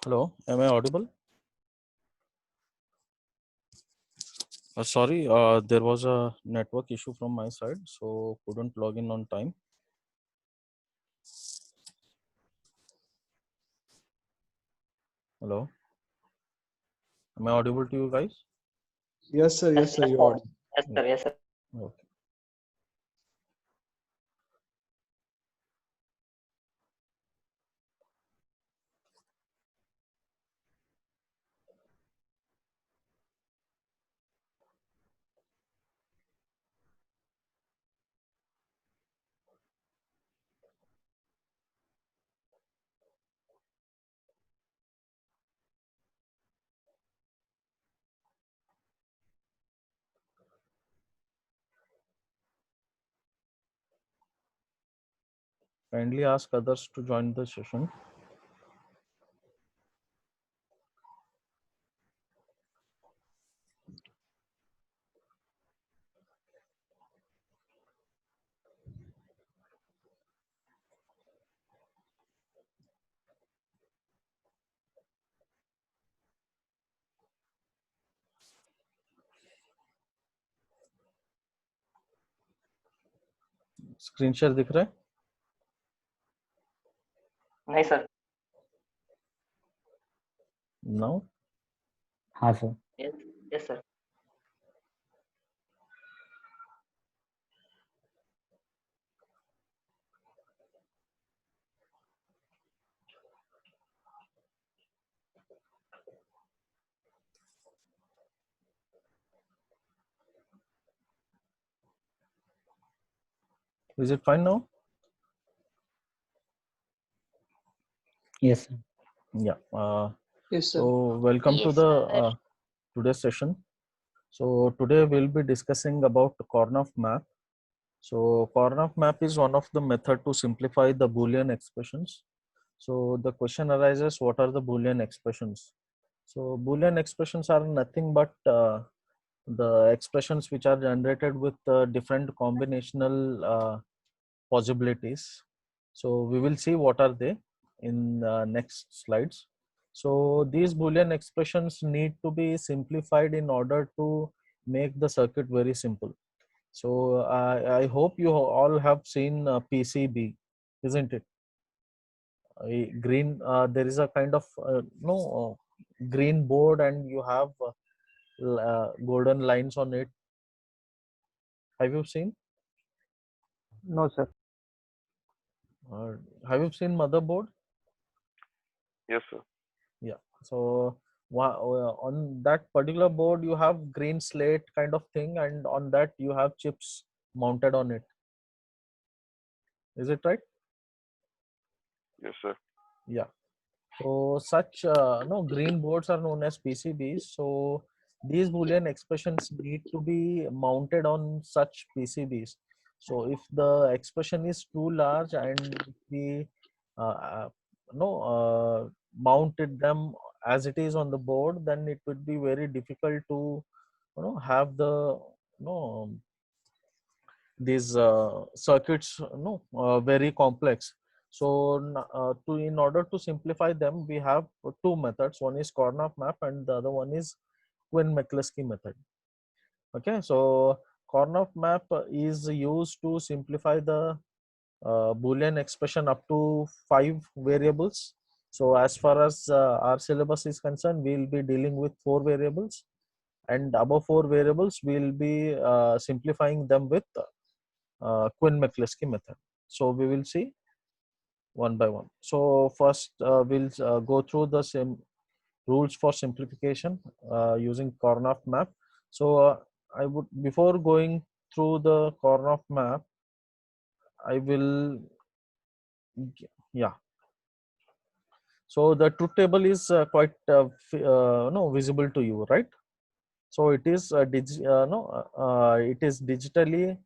Hello, am I audible? Sorry, there was a network issue from my side, so couldn't log in on time. Hello, am I audible to you guys? Yes, sir. Yes, sir. Yes, You're sir. audible. Yes, sir. Yes, sir. Okay. Kindly ask others to join the session. Screen share दिख रहा है? नहीं sir. Now, हाँ sir. Yes, yes, sir. is it fine now? Yes sir. Yeah. Yes, sir. So welcome to Yes, the sir. today's session. So today we'll be discussing about Karnaugh map. So Karnaugh map is one of the method to simplify the Boolean expressions. So the question arises, what are the Boolean expressions? So Boolean expressions are nothing but the expressions which are generated with different combinational possibilities. So we will see what are they in next slides. So these Boolean expressions need to be simplified in order to make the circuit very simple. So I hope you all have seen PCB, isn't it? Green, there is a kind of no green board and you have golden lines on it. Have you seen? No sir. Have you seen motherboard? Yes, sir. Yeah. So on that particular board you have green slate kind of thing, and on that you have chips mounted on it. Is it right? Yes, sir. Yeah. So such no green boards are known as PCBs. So these Boolean expressions need to be mounted on such PCBs. So if the expression is too large and we uh, uh, no mounted them as it is on the board, then it would be very difficult to have the these circuits very complex. So to in order to simplify them, we have two methods. One is Karnaugh map and the other one is Quinn-McCluskey method. Okay, so Karnaugh map is used to simplify the Boolean expression up to 5 variables. So as far as our syllabus is concerned, we will be dealing with 4 variables, and above 4 variables we will be simplifying them with Quinn-McCluskey method. So we will see one by one. So first we'll go through the same rules for simplification using Karnaugh map. So I would, before going through the Karnaugh map, I will, yeah. So the truth table is quite no visible to you, right? So it is it is digitally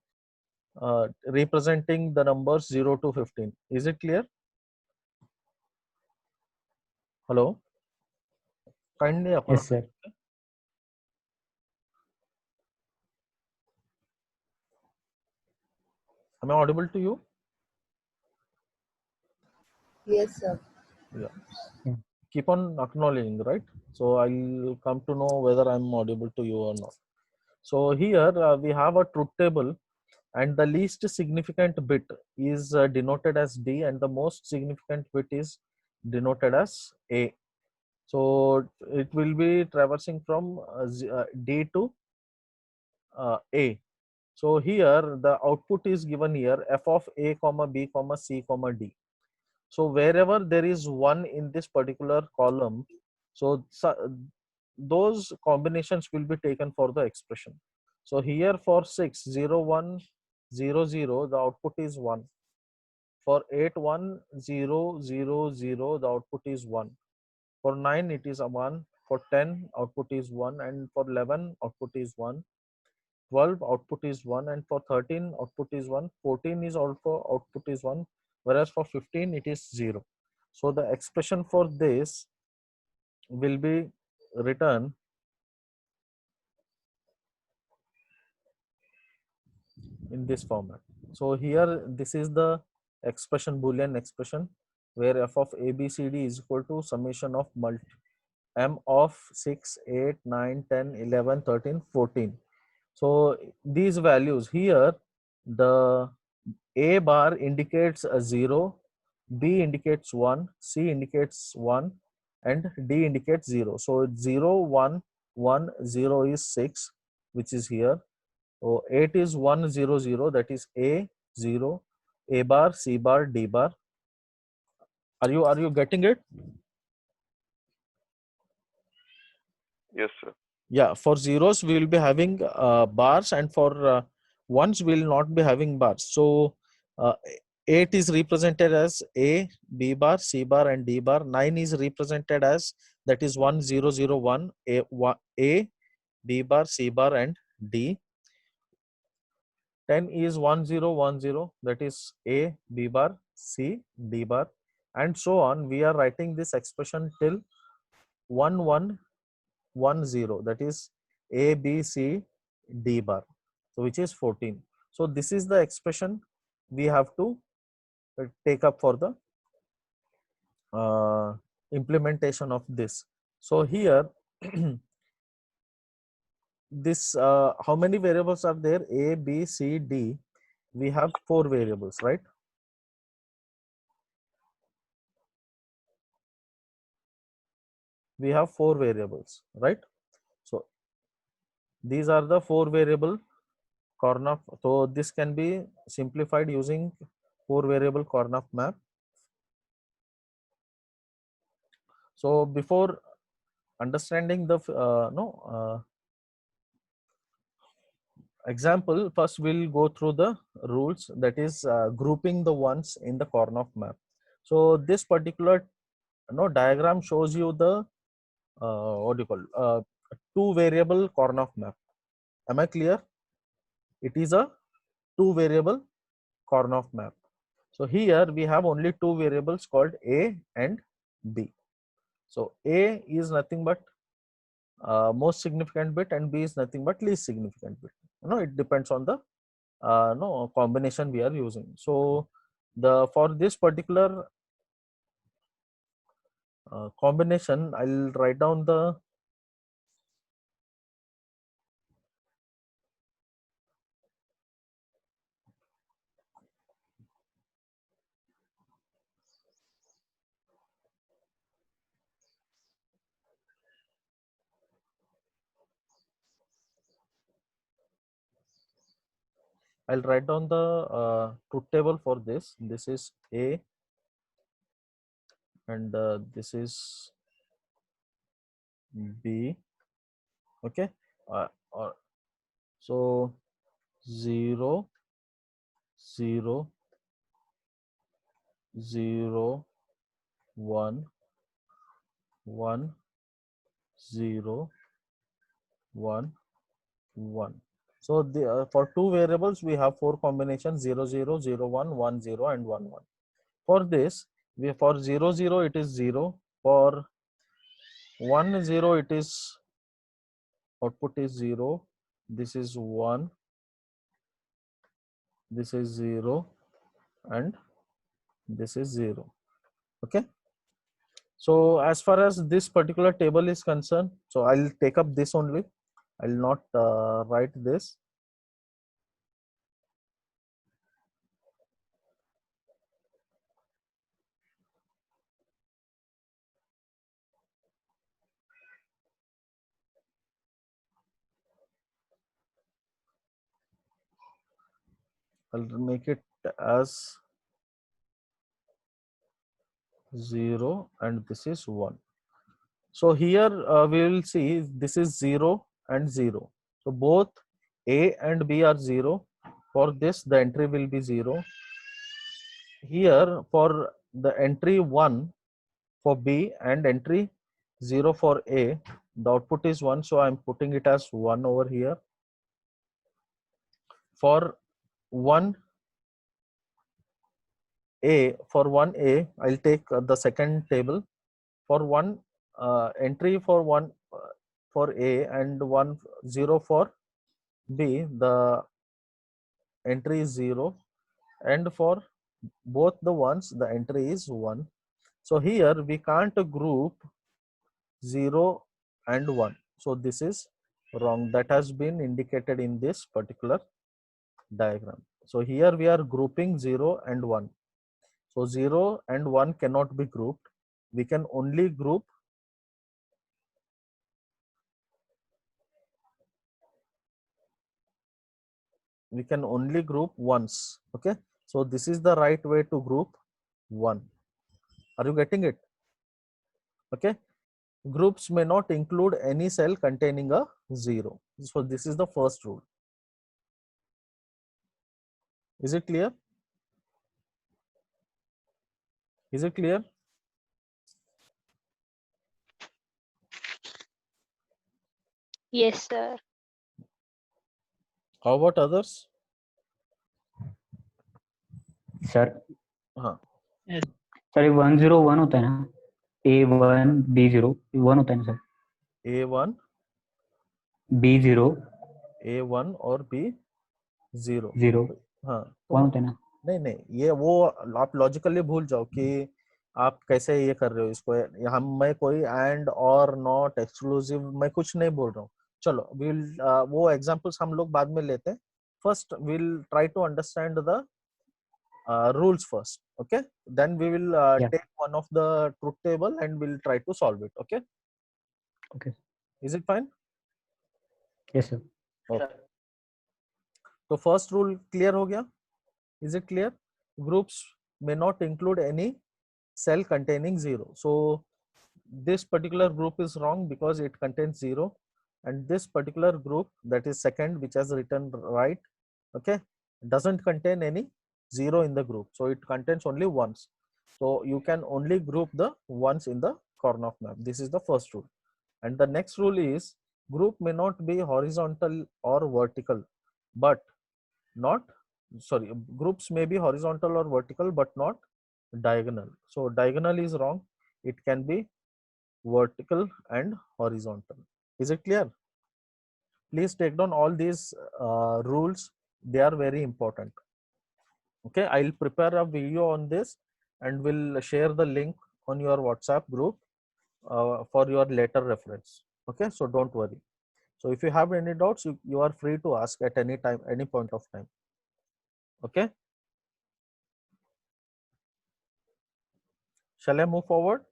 representing the numbers 0 to 15. Is it clear? Hello? Kindly Yes sir. am I audible to you? Yes, sir. Yeah. Yeah. keep on acknowledging, right? So I'll come to know whether I'm audible to you or not. So here we have a truth table, and the least significant bit is denoted as D, and the most significant bit is denoted as A. So it will be traversing from D to A. So here the output is given here, f of A comma B comma C comma D. So wherever there is 1 in this particular column, so those combinations will be taken for the expression. So here for 6 0 1 0 0, the output is 1. For 8 1 0 0 0, the output is 1. For 9 it is a 1. For 10 output is 1, and for 11 output is 1. 12 output is 1, and for 13 output is 1. 14 is also output is 1, whereas for 15 it is 0. So the expression for this will be written in this format. So here this is the expression, Boolean expression, where f of a b c d is equal to summation of m of 6 8 9 10 11 13 14. So these values here, the A bar indicates a 0, B indicates 1, C indicates 1, and D indicates 0. So 0 1 1 0 is 6, which is here. So 8 is 1 0 0, that is A 0, A bar, C bar, D bar. Are you getting it? Yes, sir. Yeah, for zeros we will be having bars, and for ones we will not be having bars. So 8 is represented as A, B bar, C bar, and D bar. 9 is represented as, that is 1 0 0 1, A, B bar, C bar, and D. 10 is 1 0 1 0, that is A, B bar, C, D bar, and so on. We are writing this expression till 1 1 1 0, that is A, B, C, D bar, so which is 14. So this is the expression we have to take up for the implementation of this. So here this how many variables are there? A, B, C, D. We have 4 variables, right? We have 4 variables, right? So these are the 4 variable Karnaugh. So this can be simplified using 4 variable Karnaugh map. So before understanding the example, first we'll go through the rules, that is grouping the ones in the Karnaugh map. So this particular diagram shows you the what do you call 2 variable Karnaugh map. Am I clear? It is a 2 variable Karnaugh map. So here we have only 2 variables called A and B. So A is nothing but most significant bit, and B is nothing but least significant bit. It depends on the combination we are using. So the for this particular combination, I'll write down the truth table for this. This is A, and this is B. Okay. Or so 0 0 0 1 1 0 1 1. So for 2 variables we have 4 combinations: 0 0 0 1 1 0 and 1 1. For this, for 0 0 it is 0, for 1 0 it is output is 0, this is 1, this is 0, and this is 0. Okay. So as far as this particular table is concerned, so I'll take up this only. I'll not write this. I'll make it as 0 and this is 1. So here we will see this is 0 and 0. So both A and B are 0. For this, the entry will be 0. Here for the entry 1 for B and entry 0 for A, the output is 1. So I'm putting it as 1 over here. For 1A, I'll take the second table. For one entry for one for A and 0 for B, the entry is 0, and for both the ones the entry is 1. So here we can't group 0 and 1. So this is wrong. That has been indicated in this particular diagram. So here we are grouping 0 and 1. So 0 and 1 cannot be grouped. We can only group once. Okay, so this is the right way to group 1. Are you getting it? Okay, groups may not include any cell containing a 0. So this is the first rule. Is it clear? Is it clear? Yes, sir. How about others? Sir हाँ, sir ये 101 होता है ना, A1 B0 1 होता है ना sir, A1 B0 A1 और B0 0 हाँ, 1 होता है ना. नहीं नहीं, ये वो आप लॉजिकली भूल जाओ कि आप कैसे ये कर रहे हो इसको. हम मैं कोई एंड और नॉट एक्सक्लूसिव मैं कुछ नहीं बोल रहा हूँ. चलो विल वो एग्जांपल्स हम लोग बाद में लेते हैं. First will try to understand the rules first. Okay, then we will Yeah. take one of the truth table and we'll try to solve it. Okay, Okay. is it fine? Yes sir. Okay. So first rule clear हो गया? Is it clear? Groups may not include any cell containing 0. So this particular group is wrong because it contains 0, and this particular group, that is second, which has written right, okay, doesn't contain any 0 in the group. So it contains only ones. So you can only group the ones in the Karnaugh map. This is the first rule. And the next rule is group may not be horizontal or vertical, but not, sorry, groups may be horizontal or vertical, but not diagonal. So diagonal is wrong. It can be vertical and horizontal. Is it clear? Please take down all these rules. They are very important. Okay, I'll prepare a video on this and will share the link on your WhatsApp group for your later reference. Okay, so don't worry. So if you have any doubts, you are free to ask at any time, any point of time. Okay, shall I move forward?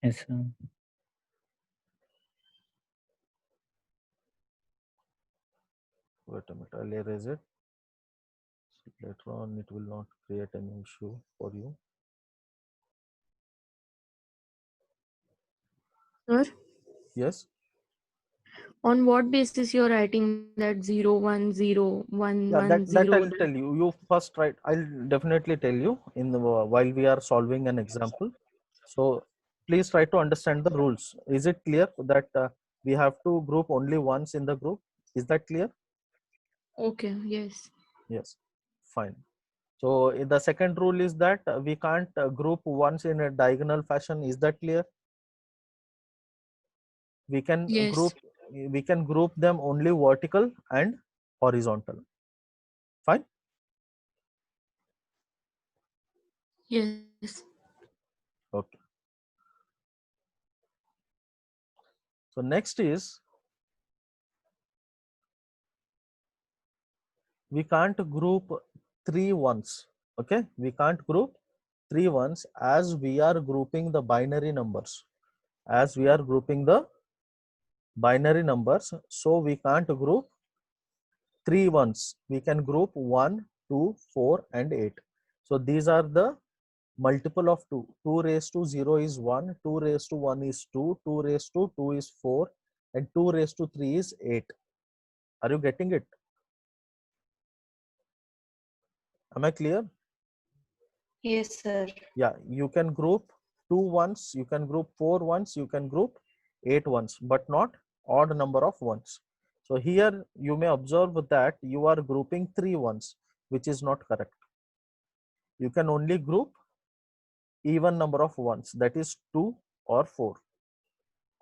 Yes sir. Wait a minute, I'll erase it. Later on, it will not create any issue for you. Sir, Yes. on what basis you're writing that 0 1 0 1 Yeah, 1 that 0? I'll tell you. You first write. I'll definitely tell you in the while we are solving an example. So please try to understand the rules. Is it clear that we have to group only once in the group? Is that clear? Okay, yes. Yes. Fine. So the second rule is that we can't group once in a diagonal fashion. Is that clear? We can Yes. group them only vertical and horizontal. Fine. Yes. Okay. So next is, we can't group 3 ones. Okay, we can't group 3 ones as we are grouping the binary numbers. As we are grouping the binary numbers, so we can't group 3 ones. We can group 1, 2, 4, and 8. So these are the multiple of 2. 2 raised to 0 is 1, 2 raised to 1 is 2, 2 raised to 2 is 4, and 2 raised to 3 is 8. Are you getting it? Am I clear? Yes, sir. Yeah, you can group 2 ones, you can group 4 ones, you can group 8 ones, but not odd number of ones. So here you may observe that you are grouping 3 ones, which is not correct. You can only group even number of ones, that is 2 or 4.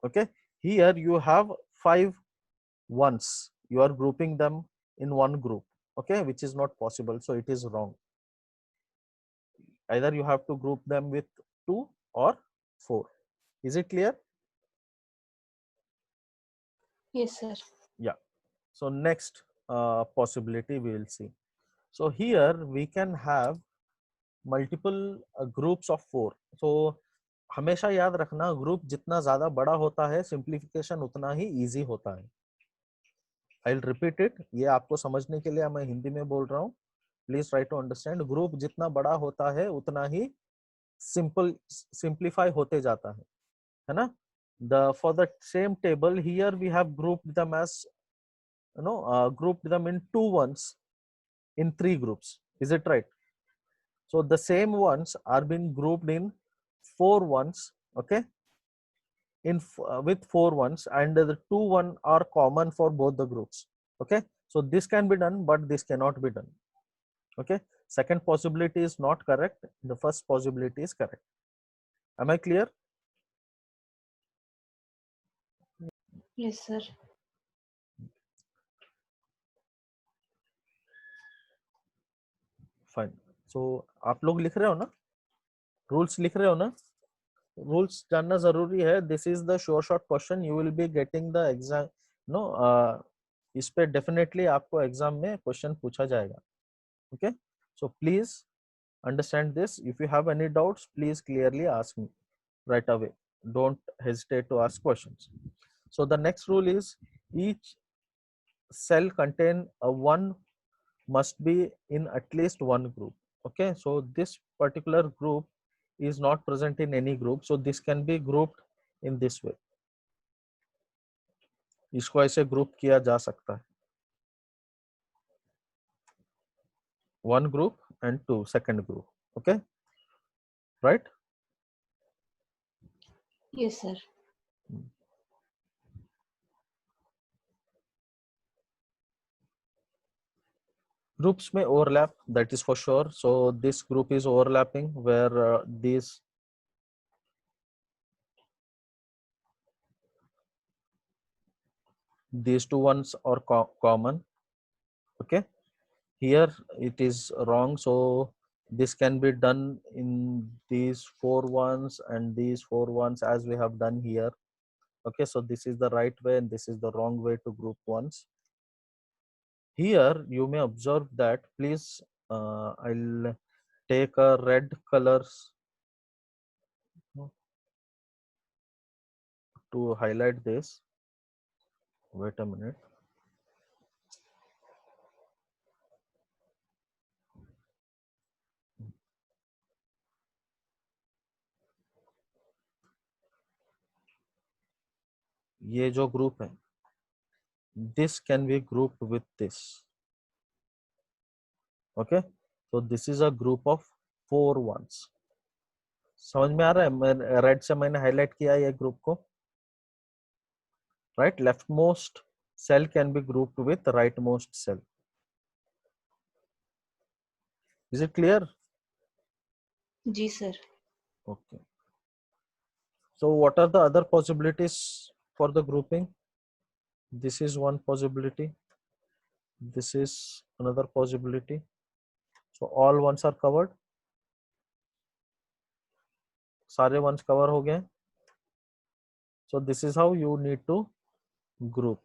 Okay, here you have 5 ones, you are grouping them in one group, okay, which is not possible, so it is wrong. Either you have to group them with 2 or 4. Is it clear? Yes, sir. Yeah. So next possibility we will see. So here we can have multiple groups of 4. So हमेशा याद रखना, group जितना ज्यादा बड़ा होता है simplification उतना ही easy होता है. आई विल रिपीट इट, ये आपको समझने के लिए मैं हिंदी में बोल रहा हूँ. Please try to understand. Group जितना बड़ा होता है उतना ही सिंप्लीफाई होते जाता है ना. For the same table here we have grouped them as, grouped them in 2 ones in 3 groups. Is it right? So the same ones are being grouped in 4 ones, okay, with 4 ones, and the 2 1 are common for both the groups. Okay, so this can be done, but this cannot be done. Okay, second possibility is not correct, the first possibility is correct. Am I clear? Yes, sir. Fine. So आप लोग लिख रहे हो ना, rules लिख रहे हो ना? रूल्स जानना जरूरी है. This is the sure short question, you will be getting the exam. No, इस पे डेफिनेटली आपको एग्जाम में क्वेश्चन पूछा जाएगा. Okay, so please understand this. If you have any doubts, please clearly ask me right away. Don't hesitate to ask questions. So the next rule is, each cell contain a one must be in at least one group. Okay, so this particular group is not present in any group, so this can be grouped in this way. इसको ऐसे group किया जा सकता है. One group and 2 second group. Okay, right? Yes, sir. Groups may overlap, that is for sure. So this group is overlapping where these 2 ones are common. Okay, here it is wrong, so this can be done in these 4 ones and these 4 ones as we have done here. Okay, so this is the right way and this is the wrong way to group ones. Here you may observe that, please, I'll take a red colors to highlight this. Wait a minute. ये जो group है, this can be grouped with this. Okay, so this is a group of 4 ones. समझ में आ रहा है? मैं red से मैंने हाईलाइट किया ये ग्रुप को. Right, leftmost cell can be grouped with rightmost cell. Is it clear? Ji, sir. Okay. So what are the other possibilities for the grouping? This is one possibility. This is another possibility. So all ones are covered. सारे ones cover हो गए. So this is how you need to group.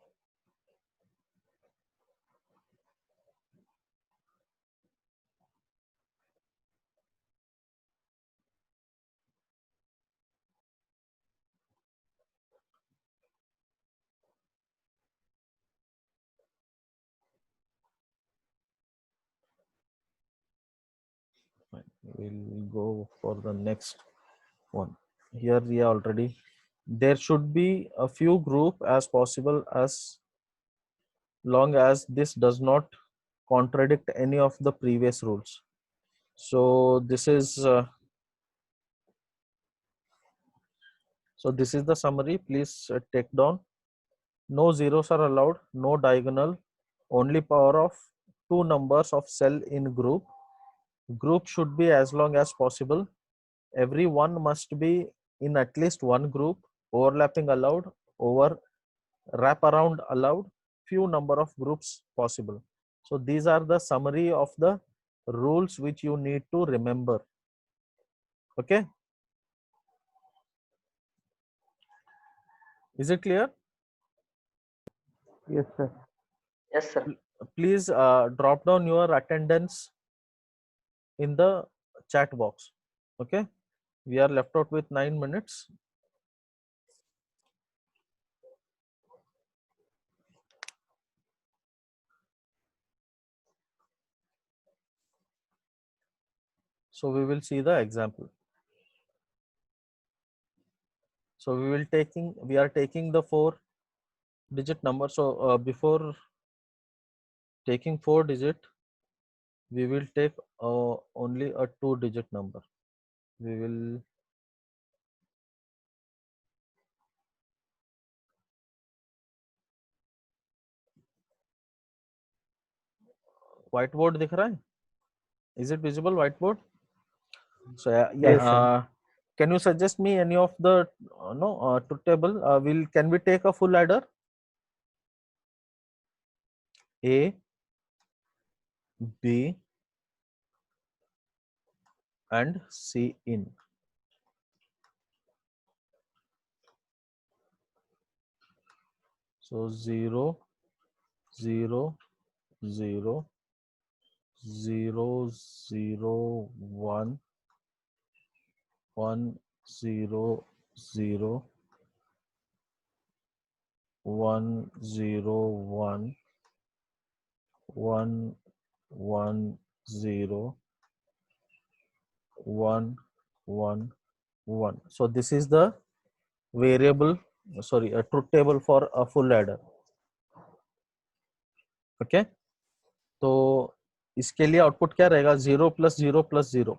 We'll go for the next one. Here we are already. There should be a few group as possible as long as this does not contradict any of the previous rules. So this is the summary. Please take down. No zeros are allowed. No diagonal. Only power of two numbers of cell in group. Group should be as long as possible. Every one must be in at least one group. Overlapping allowed. Wrap around allowed. Few number of groups possible. So these are the summary of the rules which you need to remember. Okay, is it clear? Yes, sir. Yes, sir. Please drop down your attendance in the chat box. Okay, we are left out with 9 minutes. So we will see the example. So we are taking the 4-digit number. So before taking 4-digit, we will take only a 2-digit number. We will whiteboard दिख रहा है? Is it visible whiteboard? So Yes, sir. can you suggest me any of the truth table? Can we take a full adder? A, B, and C in. So 0, 0, 0, 0, 0, 1, 1, 0, 0, 1, 0, 1, 1, 1, 0, 1, 1, 1. So this is the variable, sorry, a truth table for a full adder. Okay, तो इसके लिए output क्या रहेगा? 0 + 0 + 0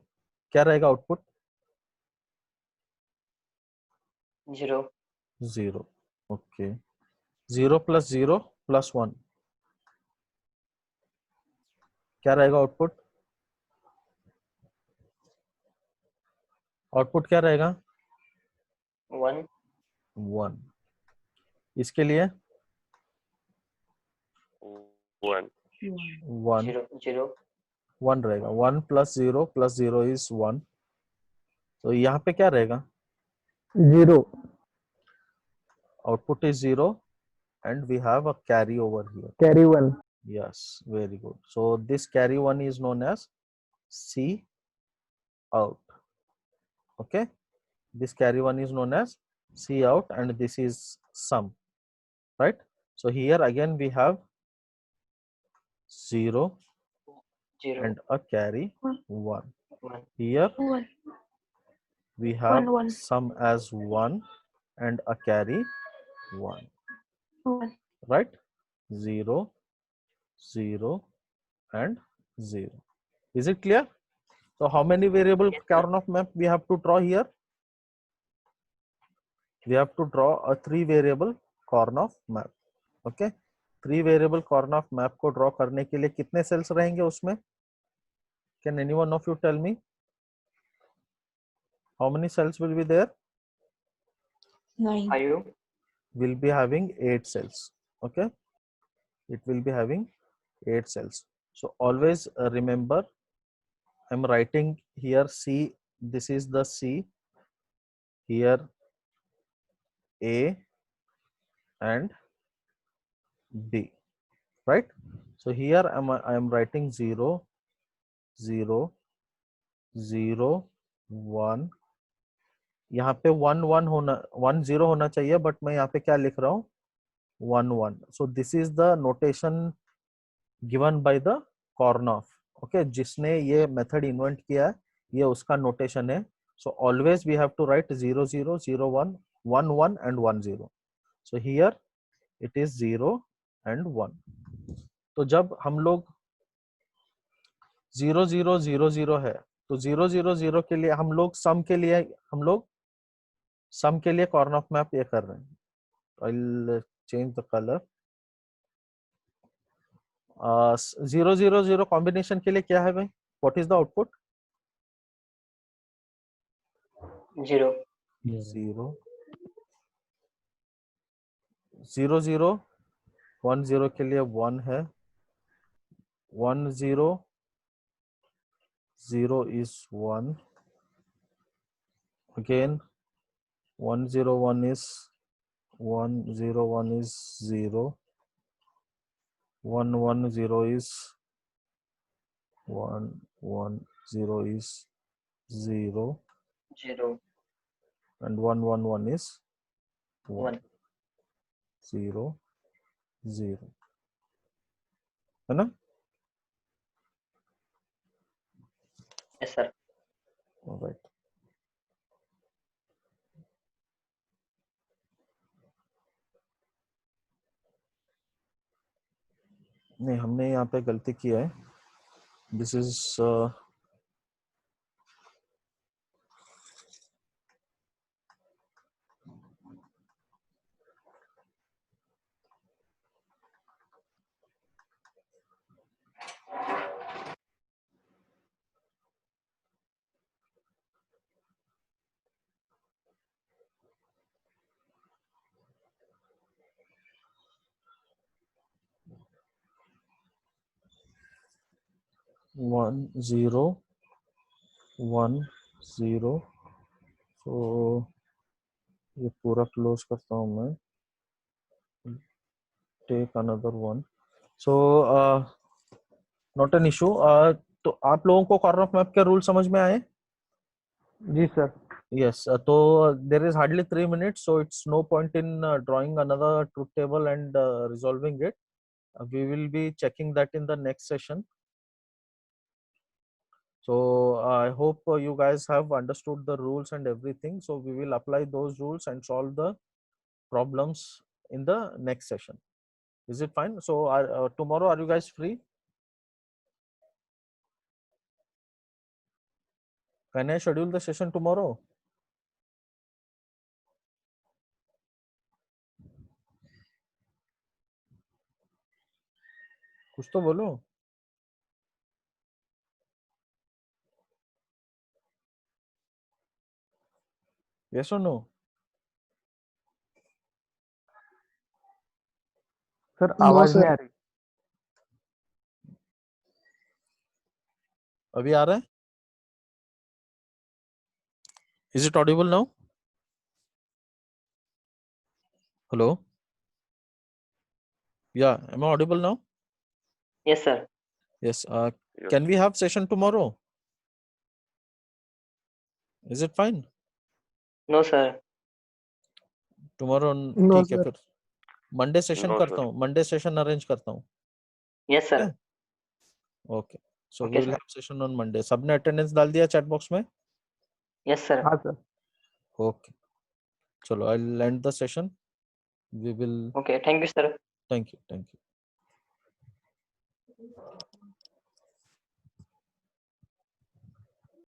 क्या रहेगा output? 0. 0. Okay, 0 + 0 + 1 क्या रहेगा output? Output क्या रहेगा? 1. 1. इसके लिए 1. 1. 0. 0. 1 रहेगा. 1 + 0 + 0 is 1. तो यहाँ पे क्या रहेगा? 0. Output is 0 and we have a carry over here. Carry 1. Yes, very good. So this carry 1 is known as C out. Okay, this carry 1 is known as C out and this is sum, right? So here again we have 0 0. and a carry 1. 1. Here 1. we have 1. sum as 1 and a carry 1, 1. right? 0, 0 and 0. Is it clear? So how many variable Yes, sir. Karnaugh map we have to draw here? We have to draw a 3 variable Karnaugh map. Okay, 3 variable Karnaugh map को draw करने के लिए कितने cells रहेंगे उसमें? Can anyone of you tell me? How many cells will be there? 9. 5. Will be having 8 cells. Okay, it will be having 8 cells. So always remember, I'm writing here C. This is the C. here A and B, right? So here I am writing 0 0 0 1, यहाँ पे 1 1 होना 1 0 होना चाहिए, but मैं यहाँ पे क्या लिख रहा हूँ 1 1. So this is the notation given by the Kornoff. Okay, जिसने ये मेथड इन्वेंट किया है ये उसका नोटेशन है. So always we have to write 0 0 0 1 1 1 and 1 0. So here it is 0 and 1. तो जब हम लोग 0 0 0 0 है तो 0 0 0 के लिए हम लोग सम के लिए कॉर्नर ऑफ मैप ये कर रहे हैं. I'll change the color. 0 0 0 combination के लिए क्या है भाई? What is the output? 0 0 0 0 1 0 के लिए 1 है. 1 0 0 is 1. Again 1 0 1 is 1 0 1 is 0. 1 1 0 is 1 1 0 is 0. 0 And 1 1 1 is 1 1 0 0, है ना? yes sir. All right. नहीं, हमने यहाँ पे गलती किया है. This is 1 0 1 0. So ये पूरा क्लोज करता हूँ मैं. Take another one. So not an issue. तो आप लोगों को कॉर्नर ऑफ मैप के रूल समझ में आए? जी sir. Yes. So there is hardly 3 minutes, so it's no point in drawing another truth table and resolving it. We will be checking that in the next session. So I hope you guys have understood the rules and everything. So we will apply those rules and solve the problems in the next session. Is it fine? So tomorrow, are you guys free? Can I schedule the session tomorrow? कुछ तो बोलो. Yes or no? Sir आवाज नहीं आ रही. अभी आ रहा है? Is it audible now? Hello? Yeah, am I audible now? Yes sir. Yes. Yes. Can we have session tomorrow? Is it fine? No sir. Tomorrow No, ठीक है sir. फिर Monday session No, करता sir. हूँ. Monday session arrange करता हूँ. Yes sir. Yeah. Okay. So Okay, we will sir. have session on Monday. सबने attendance डाल दिया चैट बॉक्स में? Yes sir. हाँ सर. Okay. चलो, I'll end the session. We will. Okay, thank you sir. Thank you. Thank you.